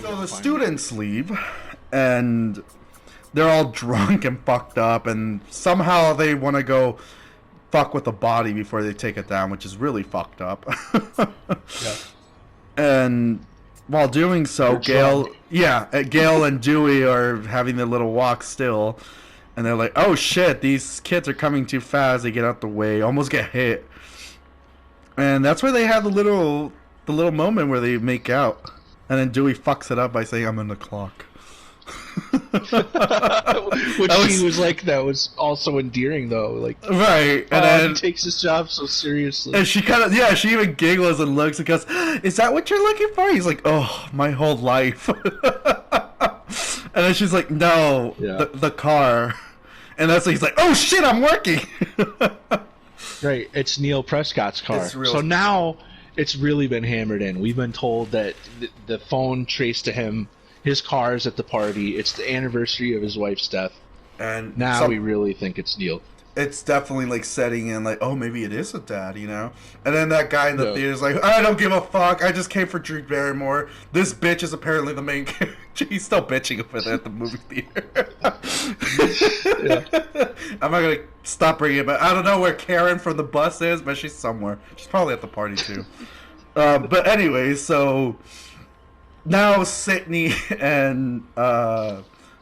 So the students leave, and they're all drunk and fucked up, and somehow they want to go fuck with the body before they take it down, which is really fucked up. Yeah. And while doing so, Gale and Dewey are having their little walk still, and they're like, "Oh shit, these kids are coming too fast." They get out the way, almost get hit, and that's where they have the little moment where they make out, and then Dewey fucks it up by saying, "I'm on the clock." Which she was like, that was also endearing though, like, right, and then he takes his job so seriously, and she kind of she even giggles and looks and goes, "Is that what you're looking for?" He's like, "Oh, my whole life." And then she's like, "No, the car," and that's he's like, "Oh shit, I'm working." Right, it's Neil Prescott's car. So now it's really been hammered in. We've been told that the phone traced to him. His car's at the party. It's the anniversary of his wife's death. And now we really think it's Neil. It's definitely like setting in like, oh, maybe it is a dad, you know? And then that guy in the theater's like, I don't give a fuck. I just came for Drew Barrymore. This bitch is apparently the main character. He's still bitching over there at the movie theater. I'm not going to stop bringing it back. I don't know where Karen from the bus is, but she's somewhere. She's probably at the party too. But anyway, so now Sydney and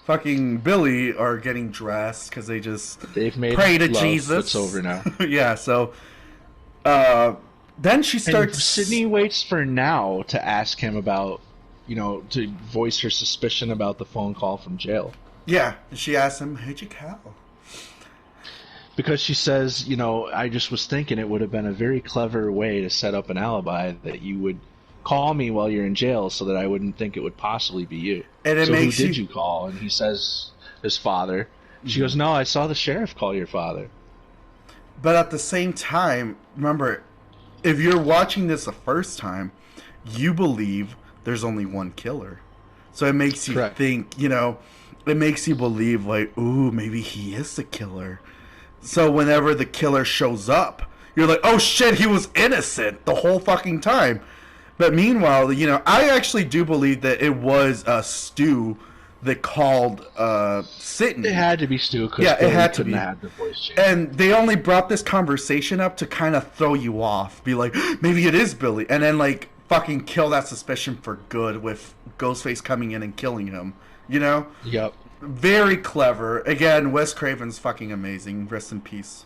fucking Billy are getting dressed because they've made pray to Jesus. It's over now. Yeah, so then she starts. And Sydney waits for Now to ask him about, to voice her suspicion about the phone call from jail. Yeah, she asks him, "Who'd you call?" Because she says, I just was thinking it would have been a very clever way to set up an alibi that you would call me while you're in jail so that I wouldn't think it would possibly be you. And it makes who did you call? And he says his father. She goes, "No, I saw the sheriff call your father." But at the same time, remember, if you're watching this the first time, you believe there's only one killer. So it makes you think, it makes you believe like, ooh, maybe he is the killer. So whenever the killer shows up, you're like, oh shit, he was innocent the whole fucking time. But meanwhile, I actually do believe that it was Stu that called Sydney. It had to be Stu. Yeah, it had to be. Have the voice change. And they only brought this conversation up to kind of throw you off. Be like, maybe it is Billy. And then, like, fucking kill that suspicion for good with Ghostface coming in and killing him. Yep. Very clever. Again, Wes Craven's fucking amazing. Rest in peace.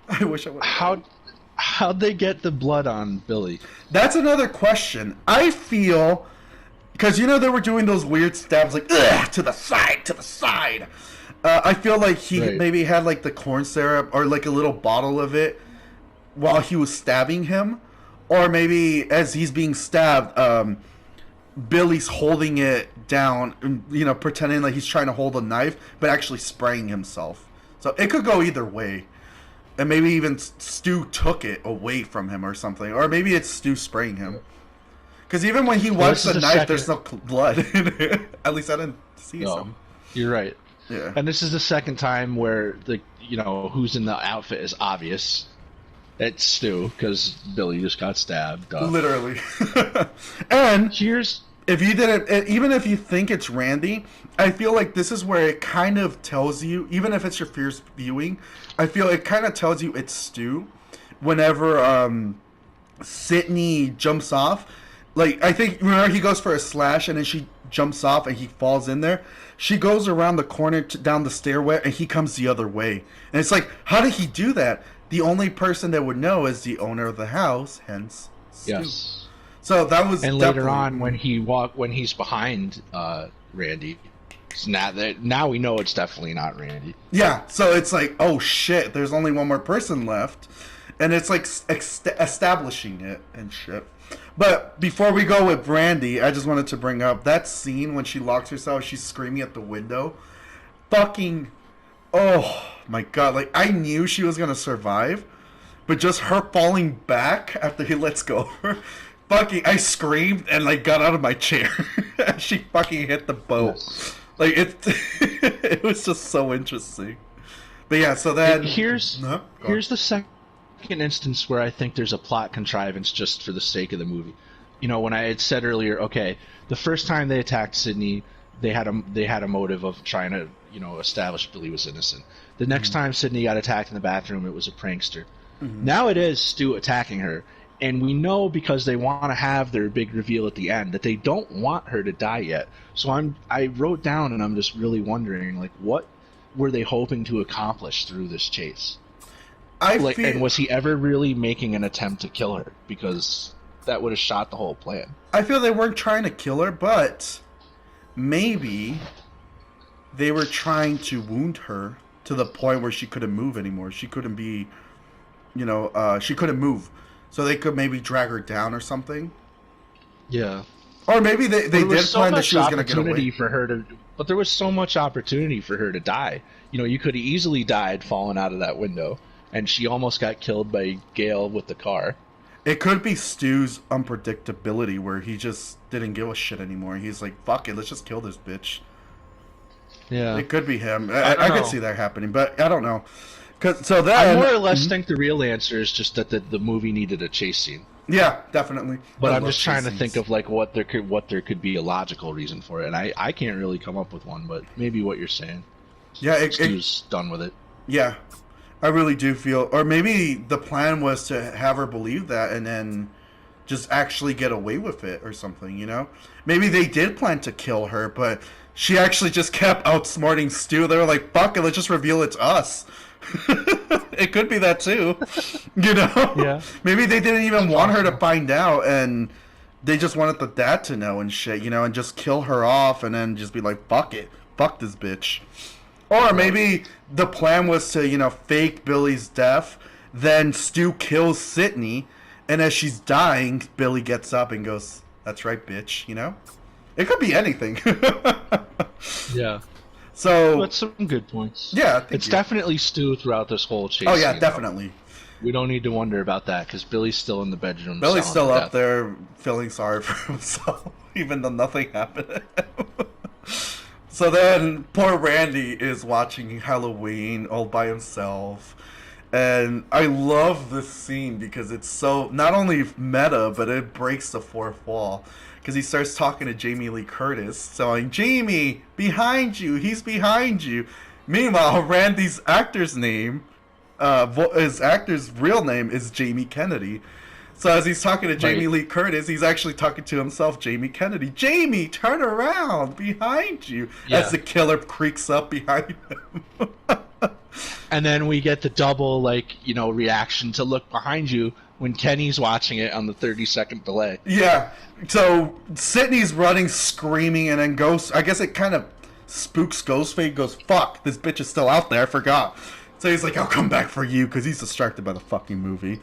I wish I would. How'd they get the blood on Billy? That's another question. I feel, because they were doing those weird stabs like, ugh, to the side. I feel like he maybe had like the corn syrup or like a little bottle of it while he was stabbing him, or maybe as he's being stabbed, Billy's holding it down, pretending like he's trying to hold a knife, but actually spraying himself. So it could go either way. And maybe even Stu took it away from him or something. Or maybe it's Stu spraying him. Because even when he wipes the knife, there's no blood in it. At least I didn't see some. You're right. Yeah. And this is the second time where who's in the outfit is obvious. It's Stu, because Billy just got stabbed. Literally. And if you didn't, even if you think it's Randy, I feel like this is where it kind of tells you, even if it's your first viewing, I feel it kind of tells you it's Stu. Whenever Sydney jumps off, like I think remember he goes for a slash and then she jumps off and he falls in there. She goes around the corner down the stairway and he comes the other way. And it's like, how did he do that? The only person that would know is the owner of the house, hence Stu. Yes. So that was and later on when he's behind Randy. Now we know it's definitely not Randy. Yeah, so it's like, oh shit, there's only one more person left. And it's like establishing it and shit. But before we go with Randy, I just wanted to bring up that scene when she locks herself, she's screaming at the window. Fucking, oh my god, like I knew she was going to survive. But just her falling back after he lets go of her. Fucking, I screamed and like got out of my chair. She fucking hit the boat. Yes. Like it was just so interesting. But yeah, so then here's the second instance where I think there's a plot contrivance just for the sake of the movie. when I had said earlier, okay, the first time they attacked Sidney, they had a motive of trying to establish Billy was innocent. The next time Sidney got attacked in the bathroom, it was a prankster. Now it is Stu attacking her, and we know because they want to have their big reveal at the end that they don't want her to die yet. So I wrote down, and I'm just really wondering, like, what were they hoping to accomplish through this chase? And was he ever really making an attempt to kill her? Because that would have shot the whole plan. I feel they weren't trying to kill her, but maybe they were trying to wound her to the point where she couldn't move anymore. She couldn't be, she couldn't move. So they could maybe drag her down or something. Yeah. Or maybe they did plan that she was going to get away. But there was so much opportunity for her to die. You could have easily died falling out of that window, and she almost got killed by Gale with the car. It could be Stu's unpredictability, where he just didn't give a shit anymore. He's like, fuck it, let's just kill this bitch. Yeah. It could be him. I could see that happening, but I don't know. I more or less think the real answer is just that the movie needed a chase scene. Yeah, definitely. But I'm just trying to think of like what there could be a logical reason for it, and I can't really come up with one. But maybe what you're saying. Yeah, Stu's done with it. Yeah, I really do feel, or maybe the plan was to have her believe that, and then just actually get away with it or something. Maybe they did plan to kill her, but she actually just kept outsmarting Stu. They were like, "Fuck it, let's just reveal it's us." It could be that too, Yeah. Maybe they didn't even want her to find out, and they just wanted the dad to know and shit, and just kill her off, and then just be like, "Fuck it, fuck this bitch." Or maybe the plan was to, fake Billy's death, then Stu kills Sidney, and as she's dying, Billy gets up and goes, "That's right, bitch." It could be anything. Yeah. So that's some good points. Yeah, it's definitely Stu throughout this whole chase. Oh yeah, definitely. We don't need to wonder about that because Billy's still in the bedroom. Billy's still up there feeling sorry for himself, even though nothing happened. So then, poor Randy is watching Halloween all by himself, and I love this scene because it's so not only meta, but it breaks the fourth wall. Because he starts talking to Jamie Lee Curtis, saying, "Jamie, behind you, he's behind you." Meanwhile, Randy's actor's name, his actor's real name is Jamie Kennedy. So as he's talking to Jamie Lee Curtis, he's actually talking to himself, Jamie Kennedy. "Jamie, turn around, behind you," as the killer creaks up behind him. And then we get the double, reaction to look behind you when Kenny's watching it on the 30-second delay. Yeah. So Sidney's running, screaming, and then I guess it kind of spooks Ghostface. Goes, "Fuck, this bitch is still out there. I forgot." So he's like, "I'll come back for you," because he's distracted by the fucking movie.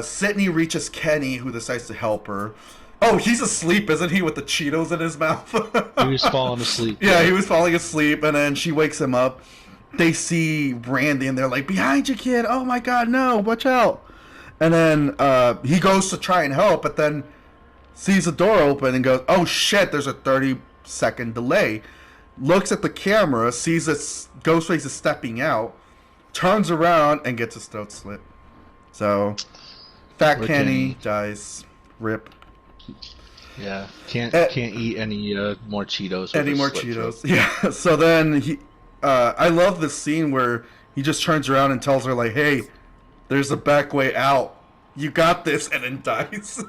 Sidney reaches Kenny, who decides to help her. Oh, he's asleep, isn't he, with the Cheetos in his mouth? He was falling asleep. Yeah, he was falling asleep, and then she wakes him up. They see Randy, and they're like, "Behind you, kid! Oh my god, no! Watch out!" And then he goes to try and help, but then sees the door open and goes, "Oh shit, there's a 30-second delay." Looks at the camera, sees that Ghostface is stepping out, turns around, and gets his throat slit. So, Fat Kenny dies. Rip. Yeah, can't eat any more Cheetos. Any more Cheetos. Yeah, so then I love this scene where he just turns around and tells her, like, "Hey, there's a back way out. You got this," and then dies.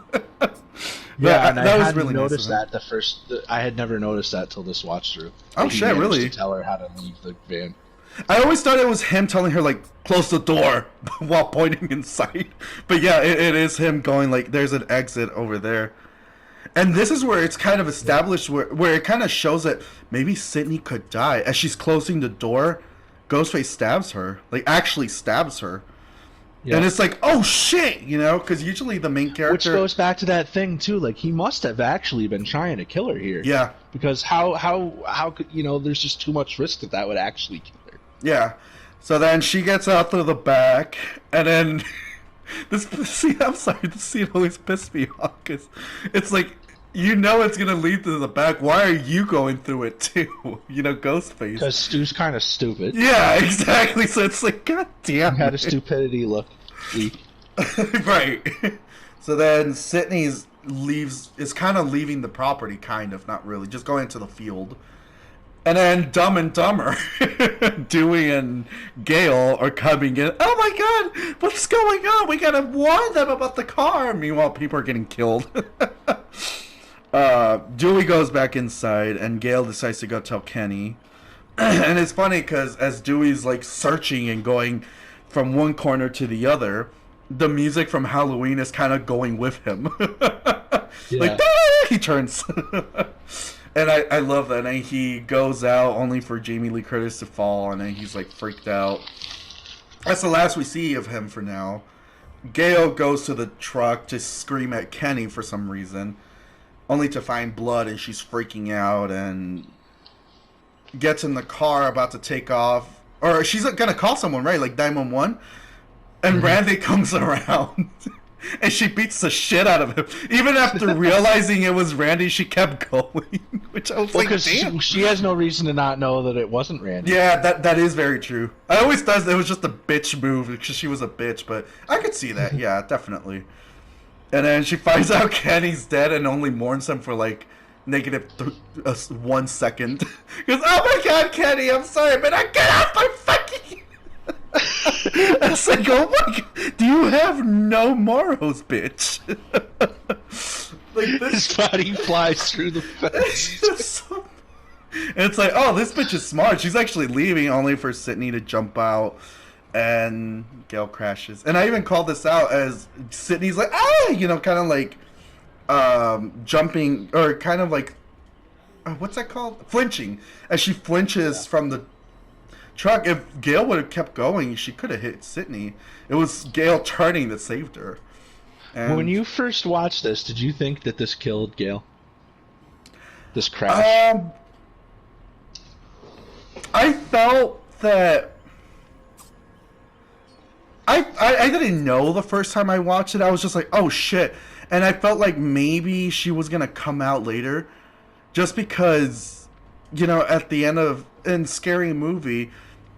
Yeah, and I hadn't really noticed that I had never noticed that till this watch through. Oh shit, really? To tell her how to leave the van. I always thought it was him telling her, like, "Close the door," while pointing inside. But yeah, it is him going, like, "There's an exit over there." And this is where it's kind of established, where it kind of shows that maybe Sidney could die. As she's closing the door, Ghostface stabs her. Like, actually stabs her. Yeah. And it's like, oh shit, because usually the main character... Which goes back to that thing, too. Like, he must have actually been trying to kill her here. Yeah. Because how could, there's just too much risk that would actually kill her. Yeah. So then she gets out through the back, and then... I'm sorry, this scene always pissed me off, because it's like, it's going to lead to the back. Why are you going through it, too? Ghostface. Because Stu's kind of stupid. Yeah, exactly. So it's like, god damn it. Had a stupidity look. Right. So then Sidney's is kind of leaving the property, kind of, not really, just going into the field. And then Dumb and Dumber, Dewey and Gale are coming in. Oh my god, what's going on? We gotta warn them about the car. Meanwhile, people are getting killed. Dewey goes back inside, and Gale decides to go tell Kenny. And it's funny because as Dewey's like searching and going from one corner to the other, the music from Halloween is kind of going with him. Like, he turns. And I love that. And he goes out only for Jamie Lee Curtis to fall, and then he's like freaked out. That's the last we see of him for now. Gale goes to the truck to scream at Kenny for some reason, only to find blood, and she's freaking out and gets in the car about to take off. Or she's gonna call someone, right? Like 911. And Randy comes around. And she beats the shit out of him. Even after realizing it was Randy, she kept going. Which I was like, damn. She has no reason to not know that it wasn't Randy. Yeah, that is very true. I always thought it was just a bitch move because she was a bitch, but I could see that. Yeah, definitely. And then she finds out Kenny's dead and only mourns him for like negative 1 second. Because, oh my god, Kenny, I'm sorry, but I get off my fucking... I was like, oh my god, do you have no morals, bitch? Like this... His body flies through the fence. And it's like, oh, this bitch is smart. She's actually leaving only for Sydney to jump out, and Gale crashes. And I even called this out as Sydney's like, ah, you know, kind of like jumping, or kind of like, what's that called? Flinching. As she flinches from the truck. If Gale would have kept going, she could have hit Sydney. It was Gale turning that saved her. And when you first watched this, did you think that this killed Gale? This crash? I felt that... I didn't know the first time I watched it. I was just like, oh shit. And I felt like maybe she was going to come out later. Just because, you know, at the end of... in Scary Movie,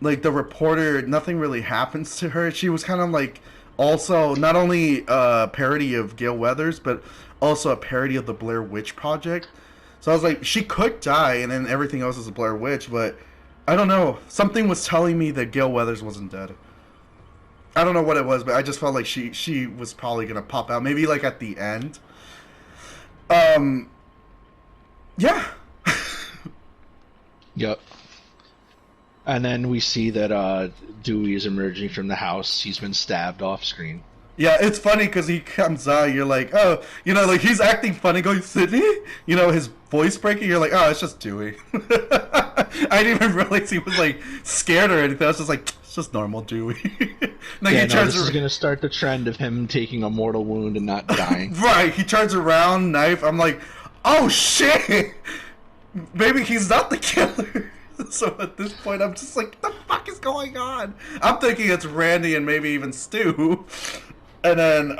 like, the reporter, nothing really happens to her. She was kind of like... also, not only a parody of Gale Weathers, but also a parody of the Blair Witch Project. So I was like, she could die, and then everything else is a Blair Witch, but I don't know. Something was telling me that Gale Weathers wasn't dead. I don't know what it was, but I just felt like she was probably going to pop out. Maybe, like, at the end. Yeah. Yep. And then we see that Dewey is emerging from the house. He's been stabbed off screen. Yeah, it's funny because he comes out, you're like, oh, you know, like, he's acting funny going, Sydney? You know, his voice breaking, you're like, oh, it's just Dewey. I didn't even realize he was, like, scared or anything. I was just like, it's just normal Dewey. This is going to start the trend of him taking a mortal wound and not dying. Right, he turns around, knife, I'm like, oh, shit! Maybe he's not the killer. So at this point, I'm just like, what the fuck is going on? I'm thinking it's Randy and maybe even Stu. And then,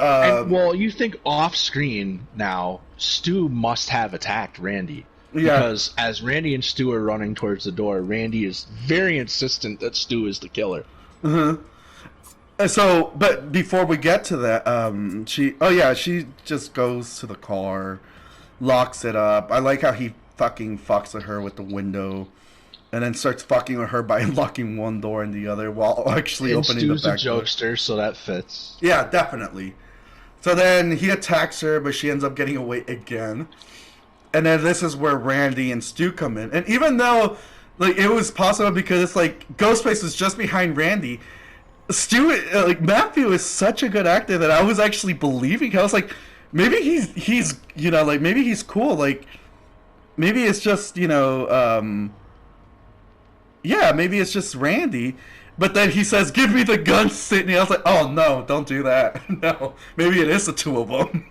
well, you think off screen now, Stu must have attacked Randy. Yeah. Because as Randy and Stu are running towards the door, Randy is very insistent that Stu is the killer. Mm-hmm. So, but before we get to that, she just goes to the car, locks it up. I like how he fucking fucks at her with the window. And then starts fucking with her by unlocking one door and the other while actually opening the back door. Stu's a jokester, so that fits. Yeah, definitely. So then he attacks her, but she ends up getting away again. And then this is where Randy and Stu come in. And even though, like, it was possible because it's like Ghostface was just behind Randy, Stu, like, Matthew is such a good actor that I was actually believing. I was like, maybe he's you know, like, maybe he's cool. Like, maybe it's just, you know, yeah, maybe it's just Randy. But then he says, give me the gun, Sydney. I was like, oh, no, don't do that. No, maybe it is the two of them.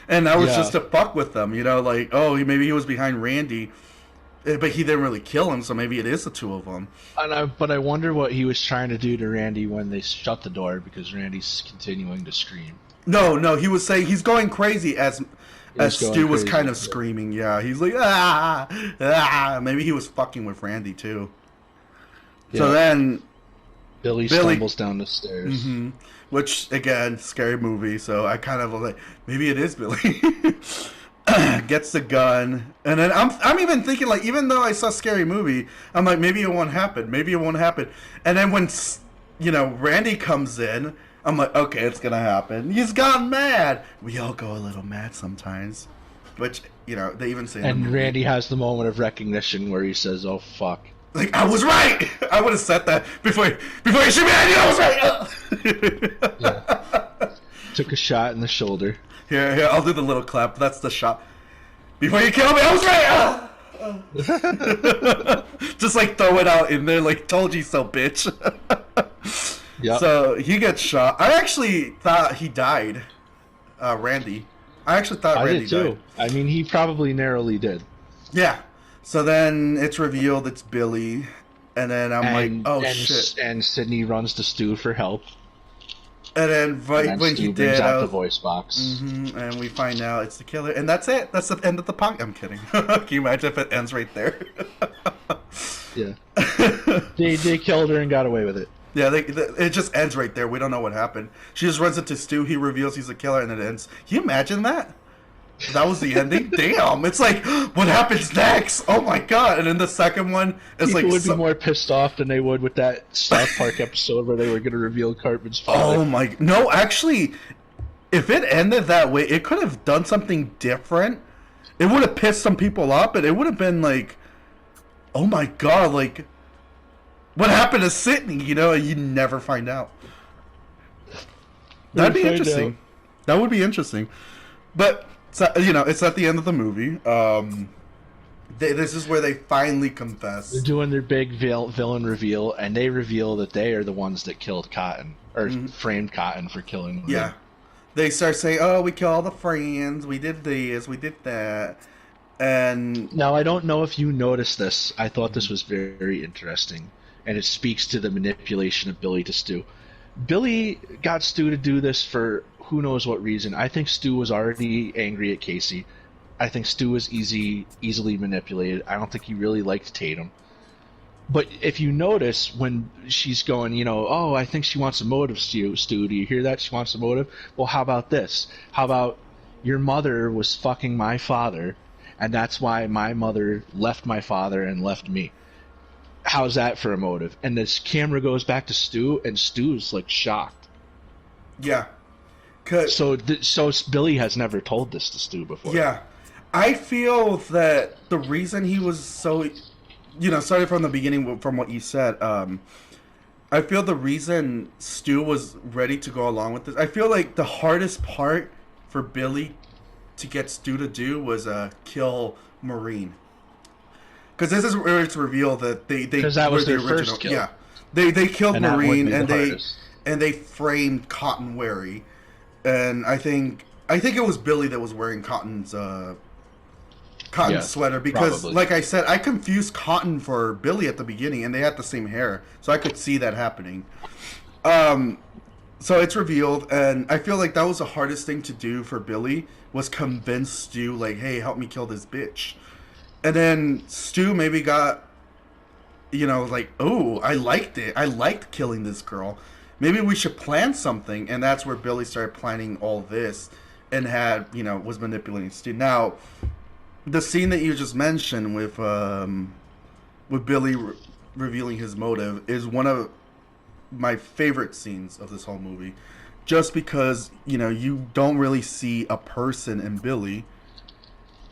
And that was just to fuck with them, you know, like, oh, maybe he was behind Randy. But he didn't really kill him, so maybe it is the two of them. But I wonder what he was trying to do to Randy when they shut the door, because Randy's continuing to scream. No, he was saying he's going crazy as Stu was kind of screaming. Yeah, he's like, ah. Maybe he was fucking with Randy, too. Yeah. So then Billy stumbles down the stairs. Mm-hmm. which again, scary movie. So I kind of like maybe it is Billy. Gets the gun, and then I'm even thinking like, even though I saw Scary Movie, I'm like, maybe it won't happen, and then when Randy comes in, I'm like, okay, it's gonna happen. He's gone mad. We all go a little mad sometimes, which they even say. And Randy has the moment of recognition where he says, "Oh fuck." Like, I was right. I would have said that before you shoot me. I knew I was right. Yeah. Took a shot in the shoulder. Here, I'll do the little clap. That's the shot. Before you kill me, I was right! Just like throw it out in there, like, told you so, bitch. Yep. So he gets shot. I actually thought he died, Randy. I actually thought Randy did too. Died. I mean, he probably narrowly did. Yeah. So then it's revealed it's Billy, and then I'm like, oh shit. And Sidney runs to Stu for help. And then when Stu he brings did, out the voice box, and we find out it's the killer, and that's it. That's the end of the punk. I'm kidding. Can you imagine if it ends right there? Yeah, they killed her and got away with it. Yeah, it just ends right there. We don't know what happened. She just runs into Stu. He reveals he's the killer, and it ends. Can you imagine that? That was the ending. Damn! It's like, what happens next? Oh my god! And then the second one is People would be more pissed off than they would with that South Park episode where they were going to reveal Cartman's father. Oh my! No, actually, if it ended that way, it could have done something different. It would have pissed some people off, but it would have been like, oh my god! Like, what happened to Sidney? You never find out. That'd be interesting. That would be interesting, but. So, it's at the end of the movie. This is where they finally confess. They're doing their big villain reveal, and they reveal that they are the ones that killed Cotton, or framed Cotton for killing them. Yeah. They start saying, oh, we killed all the friends, we did this, we did that. And now, I don't know if you noticed this. I thought this was very, very interesting, and it speaks to the manipulation of Billy to Stu. Billy got Stu to do this for who knows what reason. I think Stu was already angry at Casey. I think Stu was easily manipulated. I don't think he really liked Tatum. But if you notice, when she's going, oh, I think she wants a motive, Stu. Do you hear that? She wants a motive? Well, how about this? How about your mother was fucking my father, and that's why my mother left my father and left me. How's that for a motive? And this camera goes back to Stu, and Stu's, like, shocked. Yeah. So Billy has never told this to Stu before. Yeah. I feel that the reason he was so... starting from the beginning from what you said, I feel the reason Stu was ready to go along with this... I feel like the hardest part for Billy to get Stu to do was kill Maureen. Because this is where it's revealed that they because that was their first kill. Yeah, they killed Maureen and they framed Cotton Wary, and I think it was Billy that was wearing Cotton's sweater because, probably. Like I said, I confused Cotton for Billy at the beginning, and they had the same hair, so I could see that happening. So it's revealed, and I feel like that was the hardest thing to do for Billy was convince Stu, like, hey, help me kill this bitch. And then Stu maybe got, like, oh, I liked it. I liked killing this girl. Maybe we should plan something. And that's where Billy started planning all this and was manipulating Stu. Now, the scene that you just mentioned with Billy revealing his motive is one of my favorite scenes of this whole movie. Just because, you don't really see a person in Billy.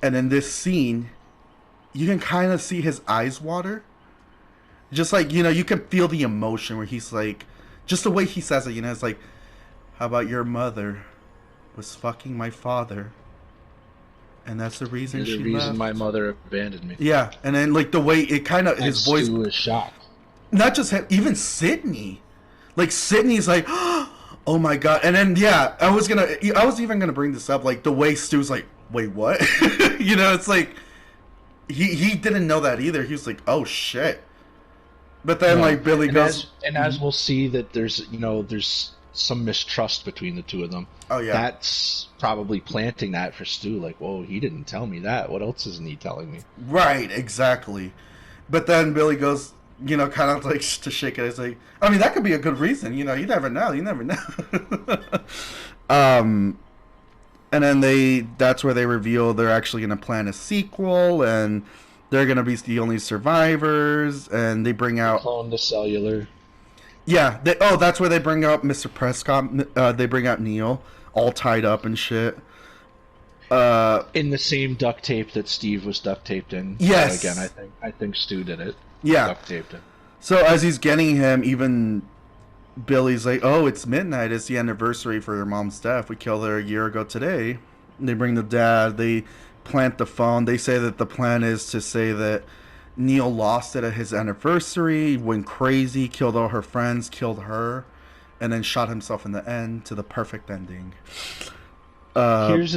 And in this scene... you can kind of see his eyes water. Just like, you can feel the emotion where he's like, just the way he says it, it's like, how about your mother was fucking my father? And that's the reason she left. The reason my mother abandoned me. Yeah, and then like the way it kind of, his voice. Stu was shocked. Not just him, even Sidney. Like, Sidney's like, oh my god. And then, yeah, I was even going to bring this up, like the way Stu's like, wait, what? It's like, He didn't know that either. He was like, "Oh shit!" But then, like Billy goes, as we'll see that there's some mistrust between the two of them. Oh yeah, that's probably planting that for Stu. Like, whoa, he didn't tell me that. What else isn't he telling me? Right, exactly. But then Billy goes, kind of like to shake it. It's like, I mean, that could be a good reason. You never know. You never know. And then that's where they reveal they're actually going to plan a sequel, and they're going to be the only survivors, and they bring out... Clone the cellular. Yeah. That's where they bring out Mr. Prescott. They bring out Neil, all tied up and shit. In the same duct tape that Steve was duct taped in. Yes. Again, I think Stu did it. Yeah. Duct taped him. So as he's getting him, even Billy's like, "Oh, it's midnight. It's the anniversary for your mom's death. We killed her a year ago today." And they bring the dad. They plant the phone. They say that the plan is to say that Neil lost it at his anniversary, went crazy, killed all her friends, killed her, and then shot himself in the end to the perfect ending. Here's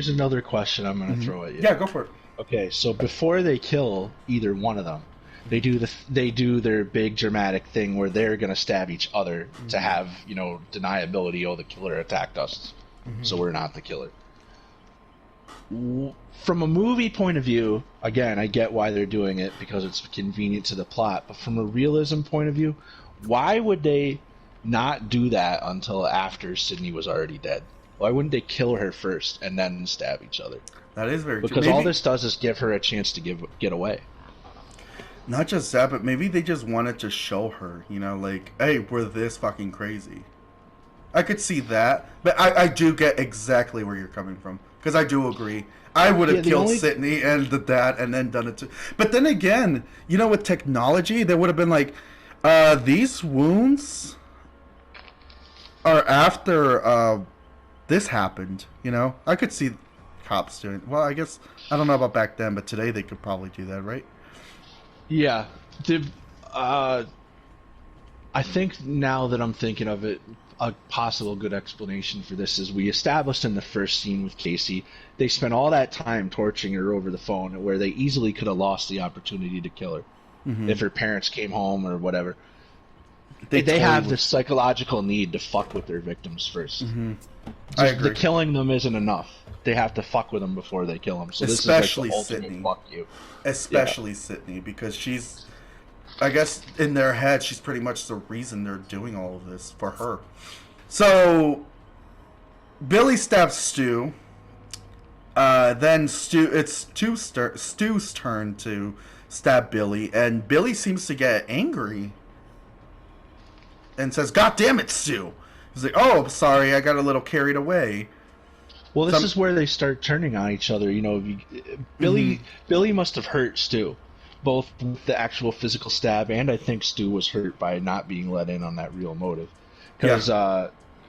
another question I'm going to throw at you. Yeah, go for it. Okay, so before they kill either one of them, they do their big dramatic thing where they're going to stab each other to have, deniability. Oh, the killer attacked us, so we're not the killer. From a movie point of view, again, I get why they're doing it because it's convenient to the plot. But from a realism point of view, why would they not do that until after Sidney was already dead? Why wouldn't they kill her first and then stab each other? That is very true. Because all this does is give her a chance to get away. Not just that, but maybe they just wanted to show her, like, hey, we're this fucking crazy. I could see that, but I do get exactly where you're coming from. Because I do agree. I would have killed Sidney and the dad and then done it too. But then again, with technology, they would have been like, these wounds are after this happened, I could see cops doing... Well, I guess... I don't know about back then, but today they could probably do that, right? Yeah. I think now that I'm thinking of it, a possible good explanation for this is we established in the first scene with Casey, they spent all that time torturing her over the phone where they easily could have lost the opportunity to kill her if her parents came home or whatever. They totally have this psychological need to fuck with their victims first. I agree. The killing them isn't enough. They have to fuck with them before they kill them. So especially this is like the ultimate Sidney. Fuck you. Especially Sidney, because she's... I guess in their head, she's pretty much the reason they're doing all of this for her. So, Billy stabs Stu. Then it's Stu's turn to stab Billy, and Billy seems to get angry and says, "God damn it, Stu!" He's like, "Oh, sorry, I got a little carried away." Well, this is where they start turning on each other. Billy must have hurt Stu. Both the actual physical stab, and I think Stu was hurt by not being let in on that real motive. Because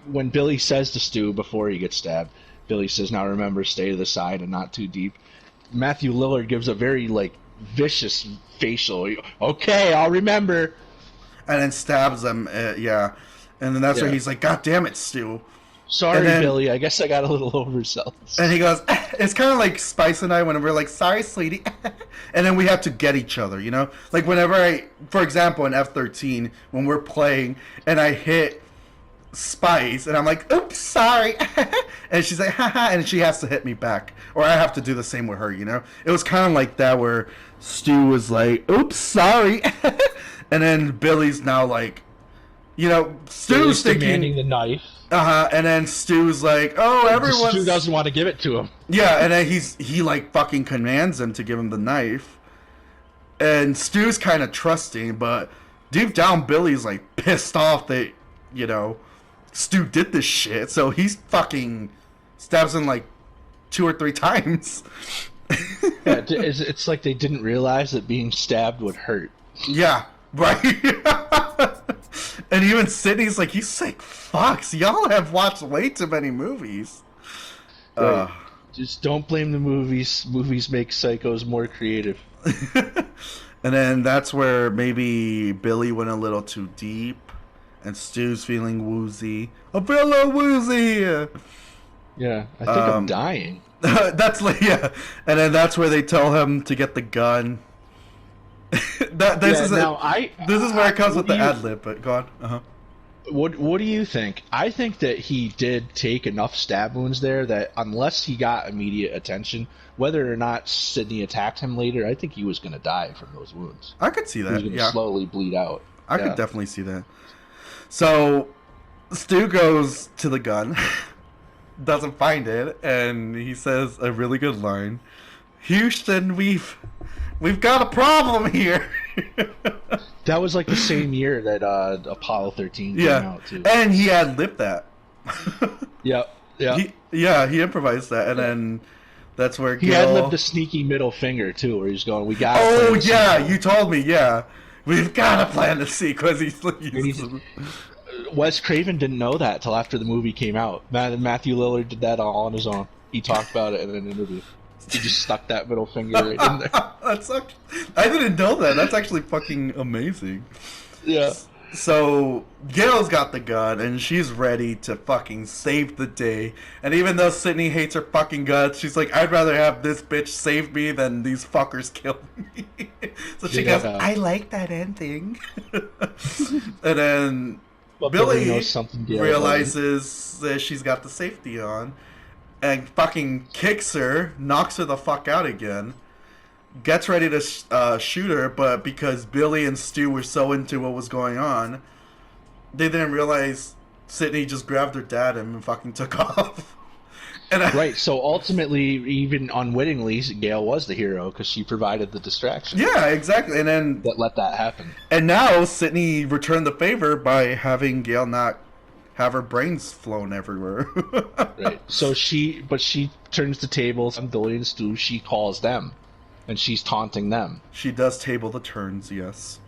when Billy says to Stu before he gets stabbed, Billy says, "Now remember, stay to the side and not too deep." Matthew Lillard gives a very vicious facial. Okay, I'll remember. And then stabs him. And then that's where he's like, "God damn it, Stu." Sorry, Billy. I guess I got a little overzealous. And he goes, it's kind of like Spice and I when we're like, "Sorry, sweetie." And then we have to get each other, Like whenever for example, in F-13, when we're playing and I hit Spice and I'm like, "Oops, sorry." And she's like, "Haha," and she has to hit me back. Or I have to do the same with her, It was kind of like that where Stu was like, "Oops, sorry." And then Billy's now like, Stu's demanding the knife. And then Stu's like, "Oh, everyone." Stu doesn't want to give it to him. Yeah, and then he fucking commands him to give him the knife. And Stu's kind of trusting, but deep down, Billy's pissed off that Stu did this shit. So he's fucking stabs him 2 or 3 times. Yeah, it's like they didn't realize that being stabbed would hurt. Yeah, right. And even Sidney's like, "You sick fucks. Y'all have watched way too many movies." Right. Just don't blame the movies. Movies make psychos more creative. And then that's where maybe Billy went a little too deep, and Stu's feeling woozy. I feel a little woozy. Yeah, I think I'm dying. And then that's where they tell him to get the gun. This is where it comes with the ad lib, but go on. What do you think? I think that he did take enough stab wounds there that unless he got immediate attention, whether or not Sidney attacked him later, I think he was going to die from those wounds. I could see that. He was going to slowly bleed out. I could definitely see that. So Stu goes to the gun, doesn't find it, and he says a really good line. Houston, we've got a problem here. That was like the same year that Apollo 13 came out too. And he ad-libbed that. Yep. He improvised that, and then that's where he ad-libbed the sneaky middle finger too, where he's going, "We got." Oh yeah, you told me. Yeah, we've got to plan the sequence. Wes Craven didn't know that till after the movie came out. Matthew Lillard did that all on his own. He talked about it in an interview. He just stuck that middle finger right in there. I didn't know that. That's actually fucking amazing. Yeah. So Gail's got the gun and she's ready to fucking save the day. And even though Sidney hates her fucking guts, she's like, I'd rather have this bitch save me than these fuckers kill me. So she goes, I like that ending. And then Billy realizes that she's got the safety on. And fucking kicks her, knocks her the fuck out again, gets ready to shoot her, but because Billy and Stu were so into what was going on, they didn't realize Sidney just grabbed her dad and fucking took off. Right, so ultimately, even unwittingly, Gail was the hero because she provided the distraction. Yeah, exactly, and then that let that happen. And now Sidney returned the favor by having Gail not have her brains flown everywhere. Right. So she turns the tables on Billy and Stu. She calls them, and she's taunting them. She does table the turns, yes.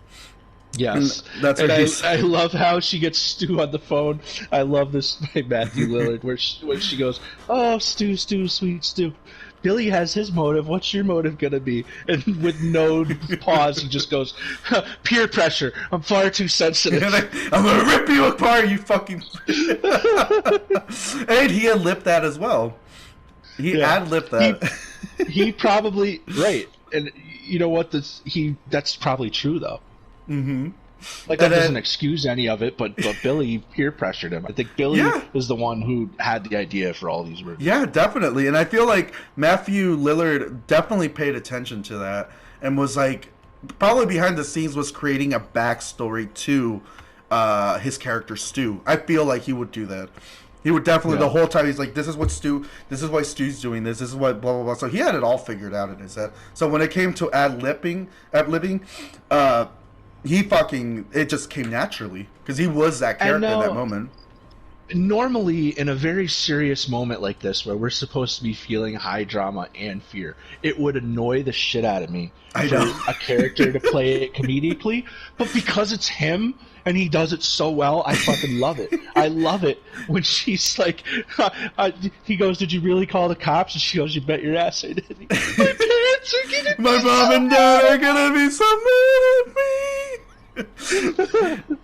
Yes. And that's what I love how she gets Stu on the phone. I love this by Matthew Lillard, when she goes, "Oh, Stu, sweet Stu. Billy has his motive. What's your motive gonna be?" And with no pause, he just goes, "Peer pressure. I'm far too sensitive. I'm gonna rip you apart, you fucking." And he ad-libbed that as well. He ad-libbed that. He probably right. And you know what? That's probably true though. Mm-hmm. Like that doesn't excuse any of it, but Billy peer pressured him. I think Billy was the one who had the idea for all these movies. Yeah, definitely. And I feel like Matthew Lillard definitely paid attention to that and was like, probably behind the scenes was creating a backstory to his character Stu. I feel like he would do that. He would definitely the whole time he's like, this is why Stu's doing this. This is what blah blah blah. So he had it all figured out in his head. So when it came to ad-libbing, it just came naturally because he was that character in that moment. Normally, in a very serious moment like this, where we're supposed to be feeling high drama and fear, it would annoy the shit out of me for a character to play it comedically. But because it's him and he does it so well, I fucking love it. I love it when she's like, he goes, "Did you really call the cops?" And she goes, "You bet your ass I did." My parents are gonna my mom and dad are gonna be so mad at me.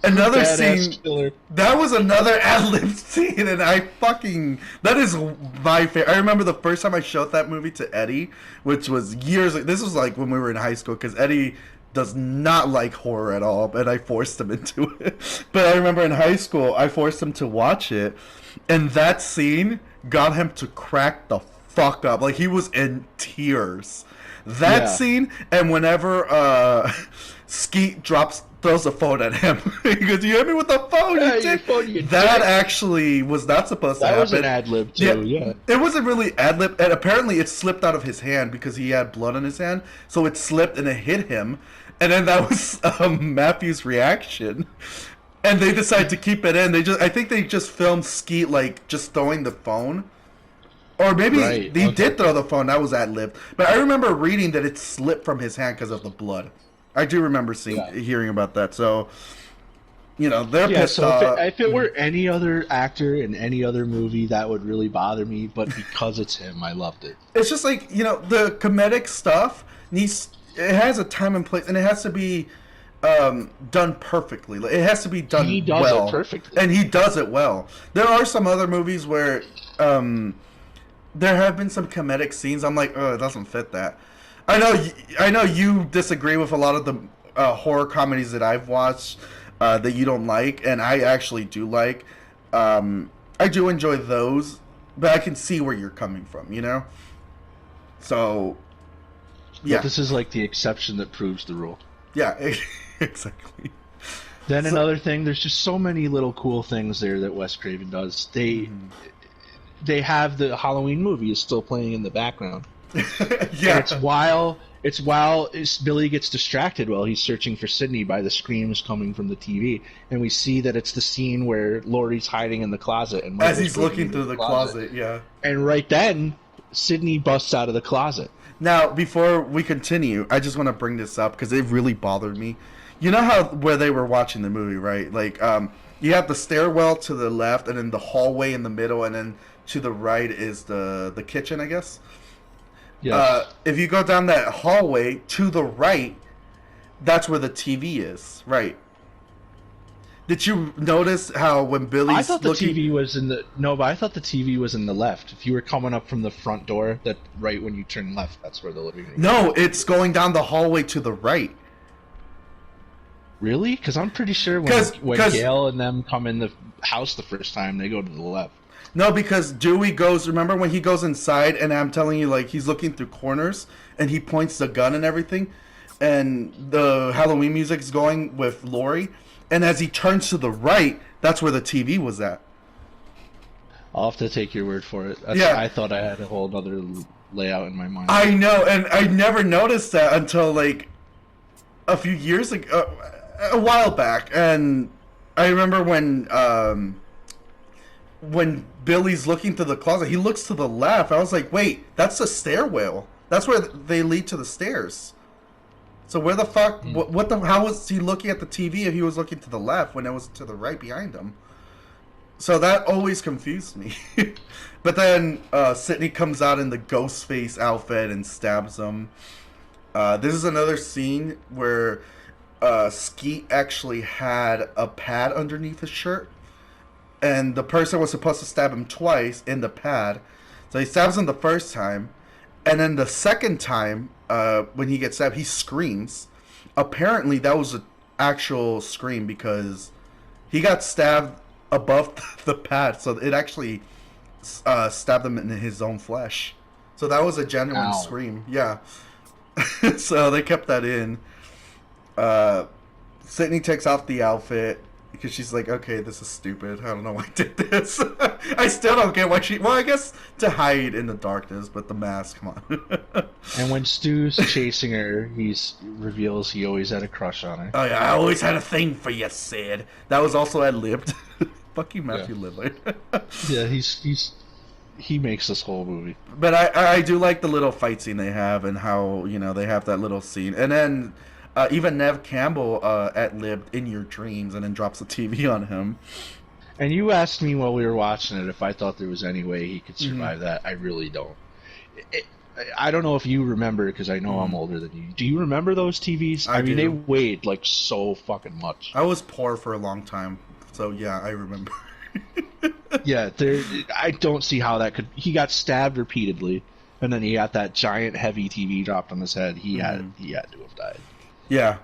Another scene killer. That was another ad-lib scene, and that is my favorite. I remember the first time I showed that movie to Eddie, which was years. This was like when we were in high school, because Eddie does not like horror at all, and I forced him into it. But I remember in high school, I forced him to watch it, and that scene got him to crack the fuck up. Like he was in tears. That scene, and whenever Skeet throws a phone at him. He goes, "You hit me with the phone, that actually was not supposed to happen. That was an ad-lib too, yeah. It wasn't really ad-lib, and apparently it slipped out of his hand because he had blood on his hand, so it slipped and it hit him, and then that was Matthew's reaction. And they decided to keep it in. I think they just filmed Skeet, like, just throwing the phone. Or maybe he did throw the phone, that was ad-lib. But I remember reading that it slipped from his hand because of the blood. I do remember hearing about that. So, they're pissed off. If it were any other actor in any other movie, that would really bother me. But because it's him, I loved it. It's just like, the comedic stuff it has a time and place, and it has to be done perfectly. It has to be done well. He does it perfectly. And he does it well. There are some other movies where there have been some comedic scenes. I'm like, oh, it doesn't fit that. I know you disagree with a lot of the horror comedies that I've watched. that you don't like, and I actually do like. I do enjoy those, but I can see where you're coming from, you know? So, yeah. But this is like the exception that proves the rule. Yeah, exactly. Then another thing, there's just so many little cool things there that Wes Craven does. They have the Halloween movie is still playing in the background. Yeah. And it's while Billy gets distracted while he's searching for Sidney by the screams coming from the TV, and we see that it's the scene where Laurie's hiding in the closet and Michael's as he's looking through the closet, yeah. And right then, Sidney busts out of the closet. Now, before we continue, I just want to bring this up because it really bothered me. You know how where they were watching the movie, right? Like, you have the stairwell to the left, and then the hallway in the middle, and then to the right is the kitchen, I guess. Yes. If you go down that hallway to the right, that's where the TV is, right? Did you notice how when Billy's I thought the TV was in the... No, but I thought the TV was in the left. If you were coming up from the front door, that right when you turn left, that's where the living room is. No, it's going down the hallway to the right. Really? Because I'm pretty sure when Gail and them come in the house the first time, they go to the left. No, because Dewey goes... Remember when he goes inside, and I'm telling you, like, he's looking through corners, and he points the gun and everything, and the Halloween music's going with Laurie, and as he turns to the right, that's where the TV was at. I'll have to take your word for it. Yeah. I thought I had a whole other layout in my mind. I know, and I never noticed that until, like, a few years ago, a while back, and I remember when Billy's looking through the closet, he looks to the left. I was like, wait, that's the stairwell. That's where they lead to the stairs. So where the fuck, how was he looking at the TV if he was looking to the left when it was to the right behind him? So that always confused me. But then Sidney comes out in the ghost face outfit and stabs him. This is another scene where Skeet actually had a pad underneath his shirt. And the person was supposed to stab him twice in the pad. So he stabs him the first time. And then the second time, when he gets stabbed, he screams. Apparently, that was an actual scream because he got stabbed above the pad. So it actually stabbed him in his own flesh. So that was a genuine scream. Yeah. So they kept that in. Sidney takes off the outfit. Because she's like, okay, this is stupid. I don't know why I did this. I still don't get why she... Well, I guess to hide in the darkness, but the mask, come on. And when Stu's chasing her, he reveals he always had a crush on her. Oh, yeah, I always had a thing for you, Sid. That was also ad-libbed. Fuck you, Matthew Lillard. Yeah, he makes this whole movie. But I do like the little fight scene they have and how, you know, they have that little scene. And then... even Nev Campbell ad-libbed In Your Dreams and then drops the TV on him. And you asked me while we were watching it if I thought there was any way he could survive that. I really don't. I don't know if you remember, because I know I'm older than you. Do you remember those TVs? I mean, they weighed like so fucking much. I was poor for a long time, so yeah, I remember. Yeah, I don't see how that could... He got stabbed repeatedly, and then he got that giant heavy TV dropped on his head. He had to have died. Yeah,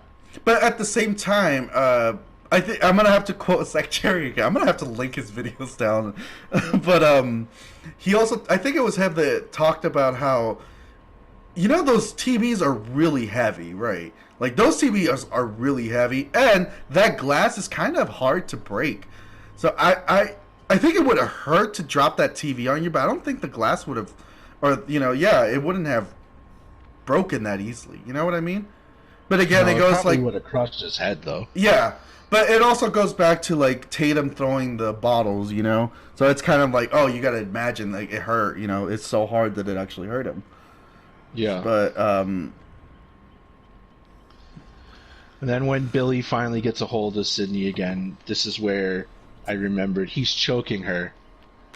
but at the same time, I think I'm gonna have to quote Zach Cherry again. I'm gonna have to link his videos down. But he also, I think it was him that talked about how, you know, those TVs are really heavy, right? Like those TVs are really heavy, and that glass is kind of hard to break. So I think it would have hurt to drop that TV on you, but I don't think the glass would have, or you know, yeah, it wouldn't have broken that easily. You know what I mean? But again, it goes like... would have crushed his head, though. Yeah, but it also goes back to, like, Tatum throwing the bottles, you know? So it's kind of like, oh, you gotta imagine, like, it hurt, you know? It's so hard that it actually hurt him. Yeah. But, And then when Billy finally gets a hold of Sidney again, this is where I remembered he's choking her.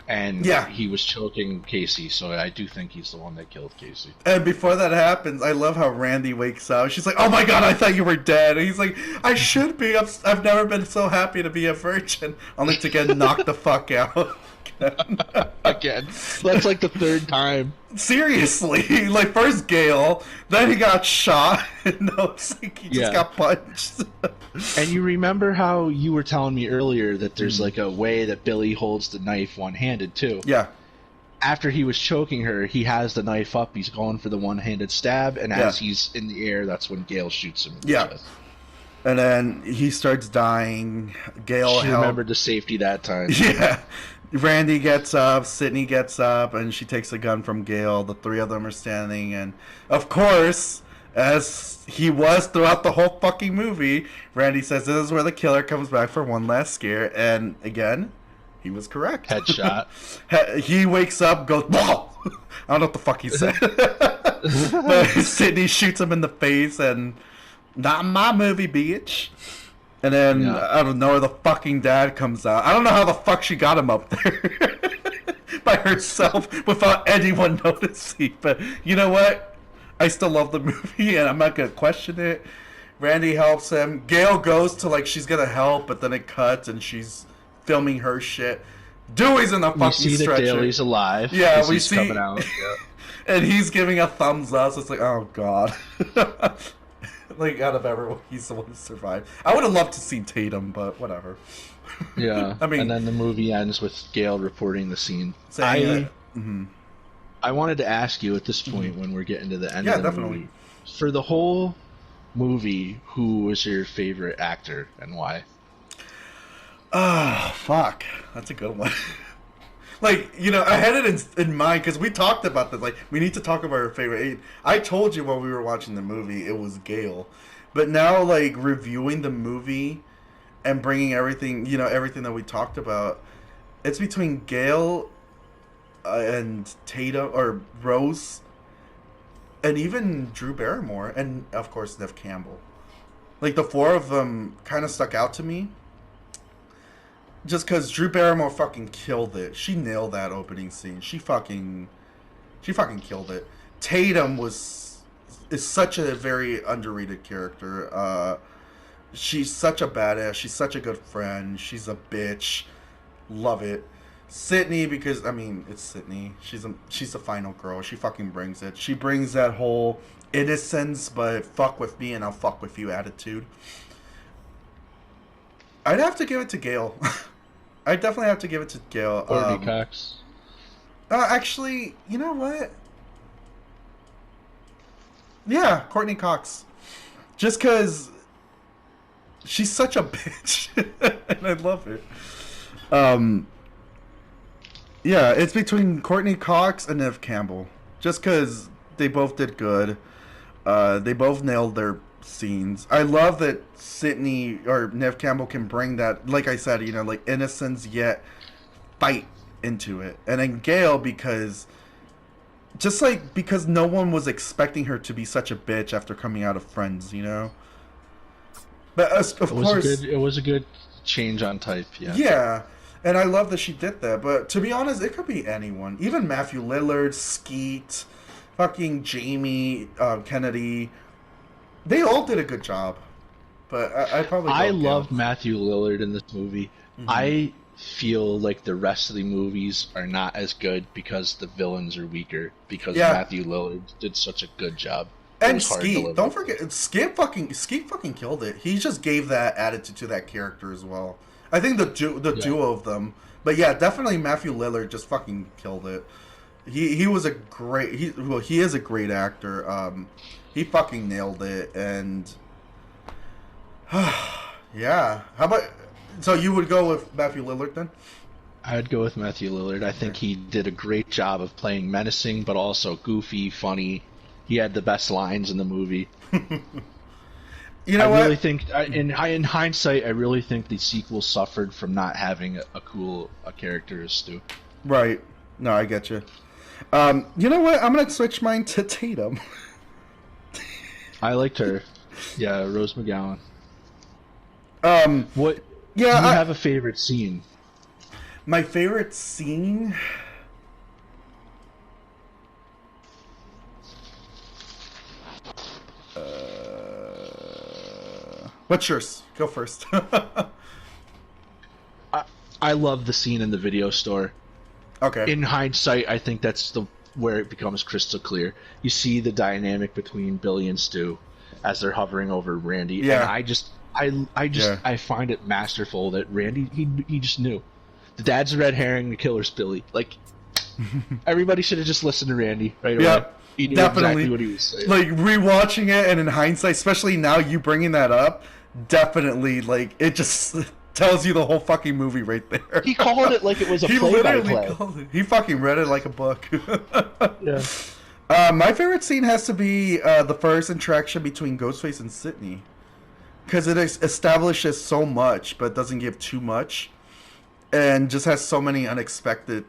And he was choking Casey, so I do think he's the one that killed Casey. And before that happens, I love how Randy wakes up. She's like, oh my god, I thought you were dead. And he's like, I should be. I've never been so happy to be a virgin. Only to get knocked the fuck out. Again. That's like the third time. Seriously. Like, first Gale, then he got shot, and now it's like he just got punched. And you remember how you were telling me earlier that there's like a way that Billy holds the knife one-handed, too? Yeah. After he was choking her, he has the knife up, he's going for the one-handed stab, and as he's in the air, that's when Gale shoots him in the chest. And then he starts dying. Gale remembered the safety that time. Yeah. Randy gets up, Sydney gets up, and she takes the gun from Gale. The three of them are standing, and of course, as he was throughout the whole fucking movie, Randy says this is where the killer comes back for one last scare, and again, he was correct. Headshot. He wakes up, goes, whoa! I don't know what the fuck he said. But Sydney shoots him in the face, and not my movie, bitch. And then, I don't know, the fucking dad comes out. I don't know how the fuck she got him up there by herself without anyone noticing. But you know what? I still love the movie, and I'm not going to question it. Randy helps him. Gale goes to, like, she's going to help, but then it cuts, and she's filming her shit. Dewey's in the fucking stretcher. We see that Daly's alive. Yeah, we see. Coming out. And he's giving a thumbs up, so it's like, oh, God. Like, out of everyone, he's the one who survived. I would have loved to see Tatum, but whatever. Yeah. I mean, and then the movie ends with Gale reporting the scene. I wanted to ask you at this point when we're getting to the end of the movie. For the whole movie, who was your favorite actor and why? Oh, fuck. That's a good one. Like, you know, I had it in mind because we talked about this. Like, we need to talk about our favorite. I told you when we were watching the movie, it was Gale. But now, like, reviewing the movie and bringing everything, you know, everything that we talked about, it's between Gale and Tatum, or Rose, and even Drew Barrymore, and, of course, Neve Campbell. Like, the four of them kind of stuck out to me. Just because Drew Barrymore fucking killed it. She nailed that opening scene. She fucking killed it. Tatum is such a very underrated character. She's such a badass. She's such a good friend. She's a bitch. Love it. Sydney, because, I mean, it's Sydney. She's the final girl. She fucking brings it. She brings that whole innocence, but fuck with me and I'll fuck with you attitude. I'd have to give it to Gale. I definitely have to give it to Gale. Courtney Cox. Actually, you know what? Yeah, Courtney Cox. Just because she's such a bitch, and I love it. Yeah, it's between Courtney Cox and Neve Campbell. Just because they both did good. They both nailed their scenes. I love that Sydney or Neve Campbell can bring that, like I said, you know, like innocence yet fight into it. And then Gale, because no one was expecting her to be such a bitch after coming out of Friends, you know. But of course, it was a good change on type. Yeah. Yeah, and I love that she did that. But to be honest, it could be anyone, even Matthew Lillard, Skeet, fucking Jamie Kennedy. They all did a good job, but I love Matthew Lillard in this movie. Mm-hmm. I feel like the rest of the movies are not as good because the villains are weaker, because Matthew Lillard did such a good job. And Skeet, don't forget, Skeet fucking killed it. He just gave that attitude to that character as well. I think the duo of them, but yeah, definitely Matthew Lillard just fucking killed it. He was a great he is a great actor. He fucking nailed it, and yeah. How about, so you would go with Matthew Lillard then? I'd go with Matthew Lillard. I think he did a great job of playing menacing, but also goofy, funny. He had the best lines in the movie. You know what? I really think, in hindsight, I really think the sequel suffered from not having a cool character as Stu. Right. No, I get you. You know what? I'm gonna switch mine to Tatum. I liked her. Yeah, Rose McGowan. What? Yeah, do you have a favorite scene? My favorite scene. What's yours? Go first. I love the scene in the video store Okay. In hindsight, I think that's where it becomes crystal clear. You see the dynamic between Billy and Stu as they're hovering over Randy. Yeah. And I find it masterful that Randy he just knew. The dad's a red herring, the killer's Billy. Like, everybody should have just listened to Randy right away. Yeah, he knew definitely. Exactly what he was saying. Like, rewatching it and in hindsight, especially now you bringing that up, definitely, like, it just tells you the whole fucking movie right there. He called it like it was a play-by-play. He fucking read it like a book. Yeah. My favorite scene has to be the first interaction between Ghostface and Sidney. Because it establishes so much, but doesn't give too much. And just has so many unexpected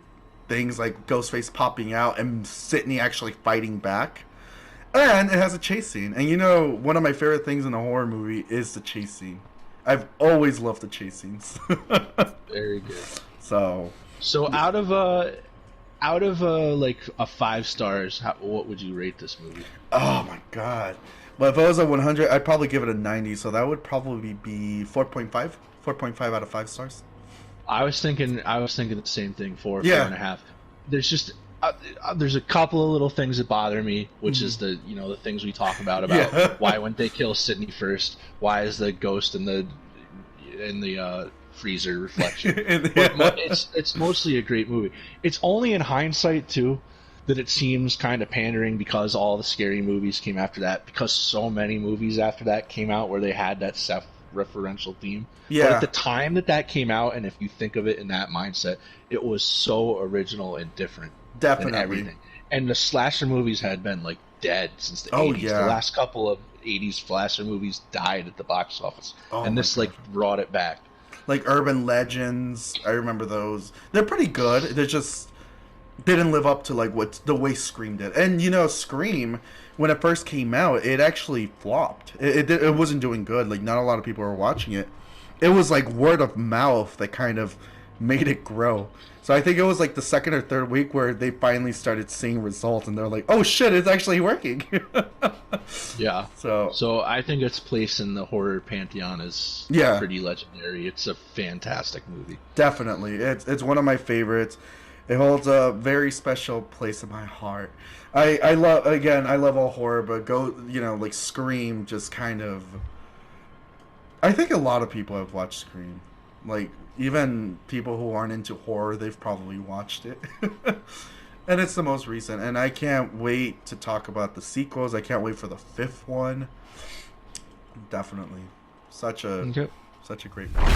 things, like Ghostface popping out and Sidney actually fighting back. And it has a chase scene. And you know, one of my favorite things in a horror movie is the chase scene. I've always loved the chase scenes. Very good. So out of like a 5 stars, what would you rate this movie? Oh my god. Well, if it was a 100, I'd probably give it a 90. So that would probably be 4.5. 4.5 out of 5 stars. I was thinking the same thing. 4.5. There's just there's a couple of little things that bother me, which is the things we talk about why wouldn't they kill Sidney first? Why is the ghost in the freezer reflection? But it's mostly a great movie. It's only in hindsight too that it seems kind of pandering, because all the scary movies came after that, because so many movies after that came out where they had that self-referential theme. Yeah. But at the time that came out, and if you think of it in that mindset, it was so original and different. Definitely. Than everything. And the slasher movies had been like dead since the 80s. Yeah. The last couple of 80s slasher movies died at the box office. And this like brought it back. Like Urban Legends, I remember those. They're pretty good. They just didn't live up to like the way Scream did. And Scream, when it first came out, it actually flopped. It wasn't doing good. Like, not a lot of people were watching it. It was like word of mouth that kind of made it grow. So I think it was like the second or third week where they finally started seeing results, and they're like, "Oh shit, it's actually working." Yeah. So I think its place in the horror pantheon is pretty legendary. It's a fantastic movie. Definitely, it's one of my favorites. It holds a very special place in my heart. I love all horror, but like Scream just kind of. I think a lot of people have watched Scream, like. Even people who aren't into horror, they've probably watched it. And it's the most recent. And I can't wait to talk about the sequels. I can't wait for the 5th one. Definitely. Such a great movie.